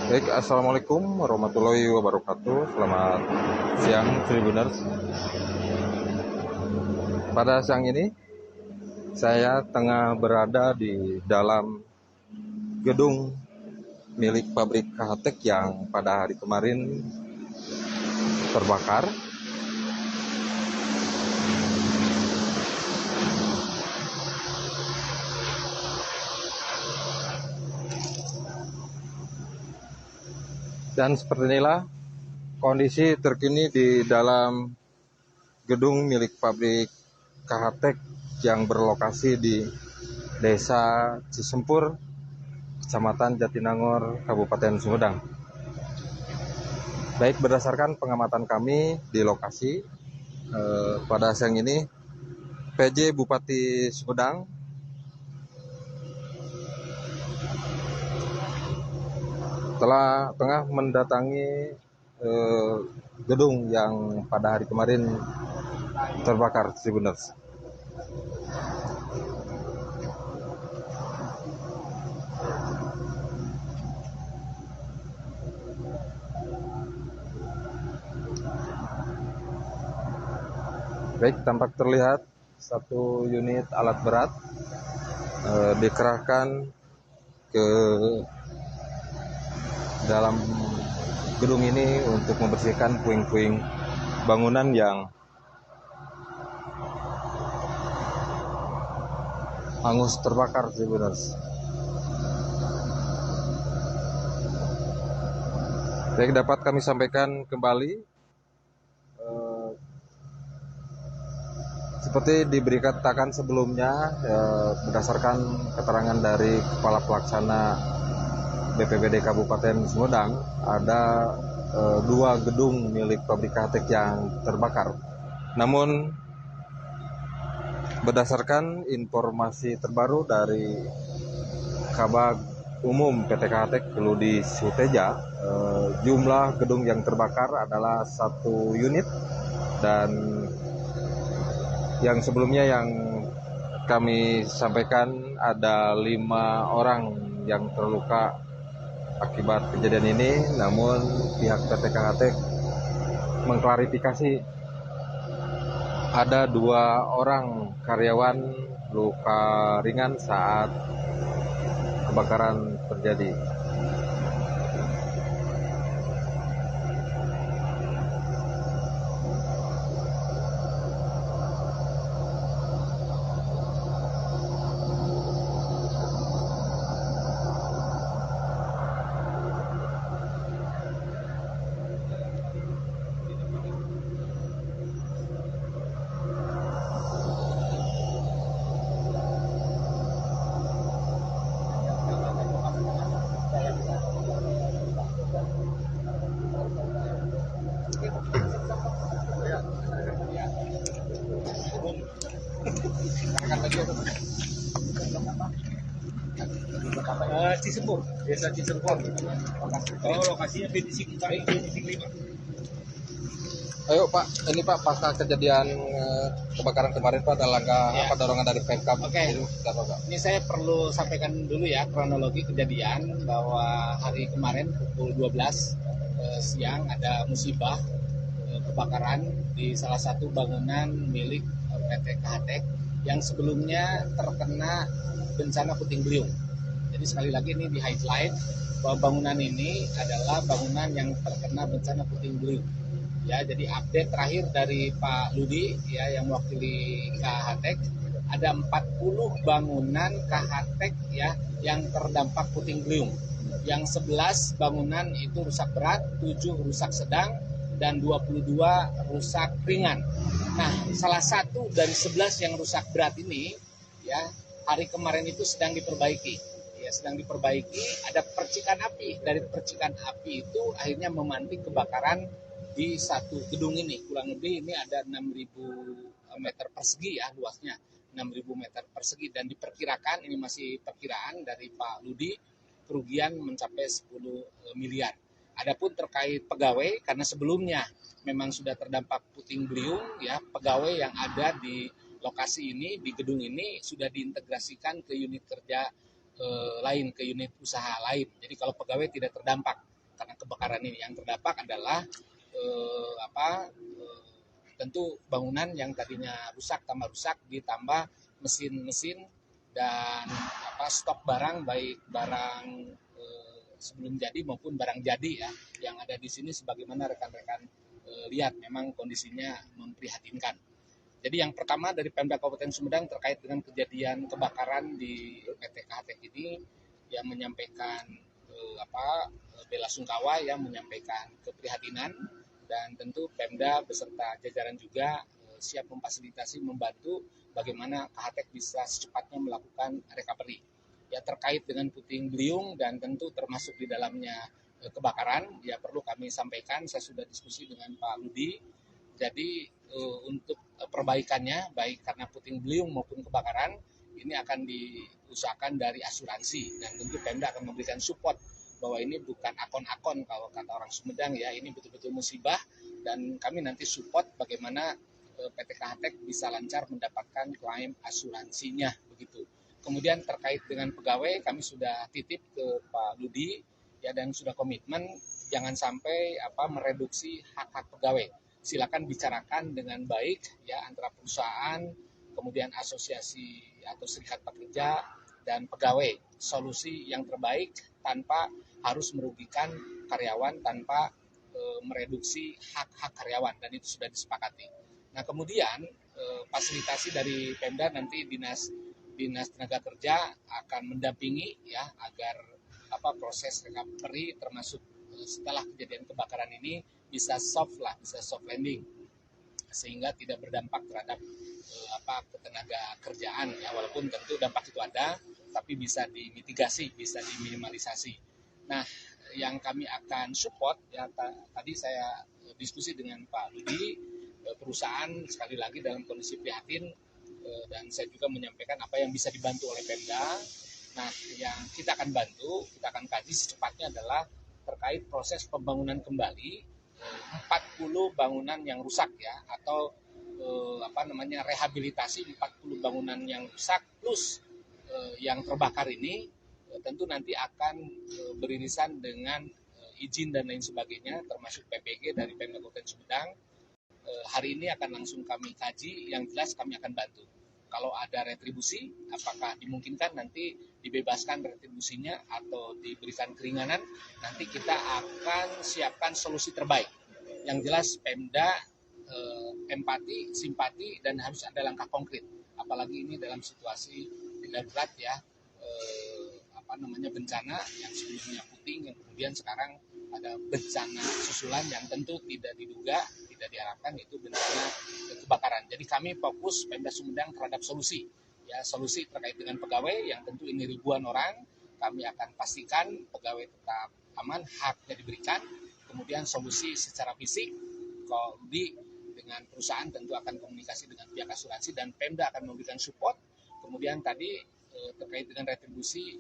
Baik, Assalamualaikum warahmatullahi wabarakatuh. Selamat siang, Tribuners. Pada siang ini, saya tengah berada di dalam gedung milik pabrik KHTEK yang pada hari kemarin terbakar. Dan seperti inilah kondisi terkini di dalam gedung milik pabrik KHTEK yang berlokasi di Desa Cisempur, Kecamatan Jatinangor, Kabupaten Sumedang. Baik, berdasarkan pengamatan kami di lokasi, pada siang ini PJ Bupati Sumedang tengah mendatangi gedung yang pada hari kemarin terbakar, Tribuners. Baik, tampak terlihat satu unit alat berat dikerahkan ke dalam gedung ini untuk membersihkan puing-puing bangunan yang hangus terbakar, Tribuners. Baik, dapat kami sampaikan kembali seperti diberitakan sebelumnya, berdasarkan keterangan dari Kepala Pelaksana BPBD Kabupaten Sumedang, ada 2 gedung milik pabrik KHTEK yang terbakar. Namun berdasarkan informasi terbaru dari Kabag Umum PT KHTEK Ludi Suteja, jumlah gedung yang terbakar adalah 1 unit, dan yang sebelumnya yang kami sampaikan ada 5 orang yang terluka akibat kejadian ini. Namun pihak PT KHTEK mengklarifikasi ada 2 orang karyawan luka ringan saat kebakaran terjadi. Cisempur, desa Cisempur. Oh, lokasinya di Sing 5. Ayo Pak, ini Pak, pasca kejadian kebakaran kemarin Pak, ada langkah Ya. apa dorongan dari Pemkab? Oke. Ini apa, Pak? Ini saya perlu sampaikan dulu ya kronologi kejadian bahwa hari kemarin pukul 12 siang ada musibah kebakaran di salah satu bangunan milik PT KHTEK yang sebelumnya terkena bencana puting beliung. Jadi sekali lagi ini di highlight bahwa bangunan ini adalah bangunan yang terkena bencana puting beliung. Ya, jadi update terakhir dari Pak Ludi ya yang mewakili KHTEK, ada 40 bangunan KHTEK ya yang terdampak puting beliung. Yang 11 bangunan itu rusak berat, 7 rusak sedang, dan 22 rusak ringan. Nah, salah satu dari 11 yang rusak berat ini ya hari kemarin itu sedang diperbaiki. Ya, sedang diperbaiki, ada percikan api. Dari percikan api itu akhirnya memantik kebakaran di satu gedung ini. Kurang lebih ini ada 6.000 meter persegi ya luasnya. 6.000 meter persegi, dan diperkirakan, ini masih perkiraan dari Pak Ludi, kerugian mencapai 10 miliar. Adapun terkait pegawai, karena sebelumnya memang sudah terdampak puting beliung ya, pegawai yang ada di lokasi ini, di gedung ini sudah diintegrasikan ke unit kerja lain, ke unit usaha lain. Jadi kalau pegawai tidak terdampak. karena kebakaran ini. Yang terdampak adalah tentu bangunan yang tadinya rusak tambah rusak, ditambah mesin-mesin dan stok barang, baik barang sebelum jadi maupun barang jadi ya yang ada di sini. Sebagaimana rekan-rekan lihat, memang kondisinya memprihatinkan. Jadi yang pertama dari Pemda Kabupaten Sumedang terkait dengan kejadian kebakaran di PT KHTEK ini, yang menyampaikan bela sungkawa, yang menyampaikan keprihatinan, dan tentu Pemda beserta jajaran juga siap memfasilitasi, membantu bagaimana KHTEK bisa secepatnya melakukan recovery. Ya, terkait dengan puting beliung dan tentu termasuk di dalamnya kebakaran, ya perlu kami sampaikan, saya sudah diskusi dengan Pak Ludi. Jadi untuk perbaikannya, baik karena puting beliung maupun kebakaran, ini akan diusahakan dari asuransi, dan tentu Pemda akan memberikan support bahwa ini bukan akon-akon kalau kata orang Sumedang ya, ini betul-betul musibah, dan kami nanti support bagaimana PT KHTEK bisa lancar mendapatkan klaim asuransinya begitu. Kemudian terkait dengan pegawai, kami sudah titip ke Pak Ludi ya, dan sudah komitmen jangan sampai mereduksi hak-hak pegawai. Silakan bicarakan dengan baik ya antara perusahaan, kemudian asosiasi atau serikat pekerja dan pegawai, solusi yang terbaik tanpa harus merugikan karyawan, tanpa mereduksi hak-hak karyawan, dan itu sudah disepakati. Nah, kemudian fasilitasi dari Pemda, nanti Dinas Tenaga Kerja akan mendampingi ya agar proses recovery termasuk setelah kejadian kebakaran ini bisa soft landing, sehingga tidak berdampak terhadap ketenaga kerjaan ya, walaupun tentu dampak itu ada, tapi bisa dimitigasi, bisa diminimalisasi. Nah, yang kami akan support ya, tadi saya diskusi dengan Pak Ludi, perusahaan sekali lagi dalam kondisi prihatin, dan saya juga menyampaikan apa yang bisa dibantu oleh Pemda. Nah, yang kita akan bantu, kita akan kaji secepatnya adalah terkait proses pembangunan kembali 40 bangunan yang rusak ya, atau rehabilitasi 40 bangunan yang rusak plus yang terbakar ini. Tentu nanti akan beririsan dengan izin dan lain sebagainya, termasuk PPG dari Pemda Kabupaten Sumedang. Hari ini akan langsung kami kaji, yang jelas kami akan bantu. Kalau ada retribusi, apakah dimungkinkan nanti dibebaskan retribusinya atau diberikan keringanan, nanti kita akan siapkan solusi terbaik. Yang jelas Pemda empati, simpati, dan harus ada langkah konkret. Apalagi ini dalam situasi darurat ya, bencana yang sebelumnya puting, yang kemudian sekarang ada bencana susulan yang tentu tidak diduga, tidak diharapkan, itu bencana kebakaran. Jadi kami fokus Pemda Sumedang terhadap solusi. Ya, solusi terkait dengan pegawai yang tentu ini ribuan orang, kami akan pastikan pegawai tetap aman, haknya diberikan. Kemudian solusi secara fisik, kalau dengan perusahaan tentu akan komunikasi dengan pihak asuransi, dan Pemda akan memberikan support. Kemudian tadi terkait dengan retribusi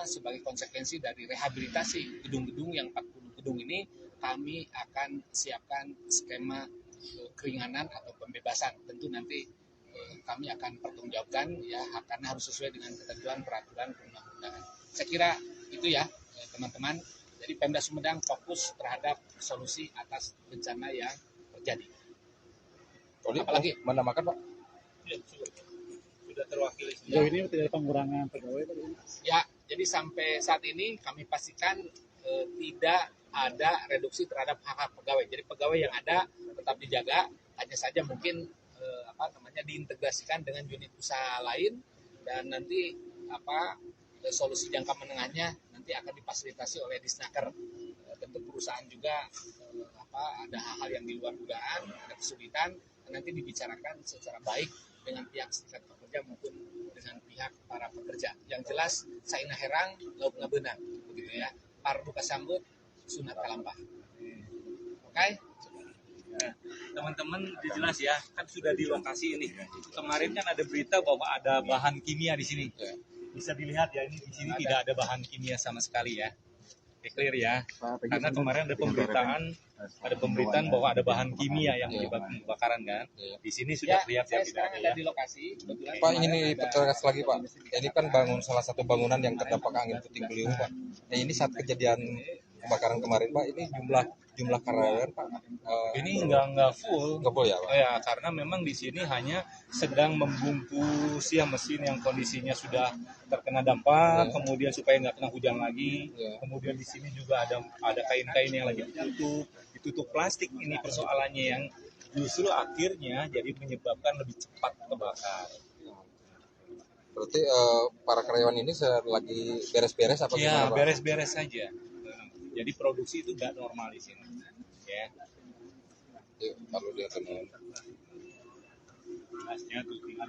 sebagai konsekuensi dari rehabilitasi gedung-gedung yang 40 gedung ini, kami akan siapkan skema keringanan atau pembebasan. Tentu nanti kami akan pertanggungjawabkan ya, karena harus sesuai dengan ketentuan peraturan perundang-undangan. Saya kira itu ya teman-teman. Jadi Pemda Sumedang fokus terhadap solusi atas bencana yang terjadi. Apalagi menambahkan Pak? Ya, sudah terwakili. Sejauh ini tidak ada pengurangan pegawai? Ya, jadi sampai saat ini kami pastikan tidak ada reduksi terhadap hak-hak pegawai. Jadi pegawai yang ada tetap dijaga, hanya saja mungkin diintegrasikan dengan unit usaha lain, dan nanti solusi jangka menengahnya nanti akan difasilitasi oleh Disnaker. Tentu perusahaan juga ada hal-hal yang di luar dugaan, ada kesulitan, nanti dibicarakan secara baik dengan pihak serikat pekerja maupun dengan pihak para pekerja. Yang jelas saina herang lauk ngabeunang, begitu ya. Pardu kasambut sunat kalampah. Oke? Nah, teman-teman jelas ya, kan sudah di lokasi ini. Kemarin kan ada berita bahwa ada bahan kimia di sini. Bisa dilihat ya, ini di sini tidak ada bahan kimia sama sekali ya. Clear ya. Karena kemarin ada pemberitaan bahwa ada bahan kimia yang menyebabkan kebakaran kan. Di sini sudah terlihat ya, tidak ada ya. Di lokasi. Pak, ini dipertegas lagi Pak. Ini kan salah satu bangunan yang terdampak angin puting beliung Pak. Nah, ini saat kejadian kebakaran kemarin Pak, ini jumlah karyawan Pak Ini nggak full. nggak full ya Pak? Ya, karena memang di sini hanya sedang membungkus ya mesin yang kondisinya sudah terkena dampak, kemudian supaya nggak kena hujan lagi. Kemudian di sini juga ada kain-kain yang lagi ditutup plastik. Ini persoalannya yang justru akhirnya jadi menyebabkan lebih cepat kebakar. Berarti para karyawan ini lagi beres-beres apa Ya, gimana Pak? beres-beres saja. Jadi produksi itu nggak normal di sini. Ya. Yuk, lalu dia temukan. Gasnya tuh tinggal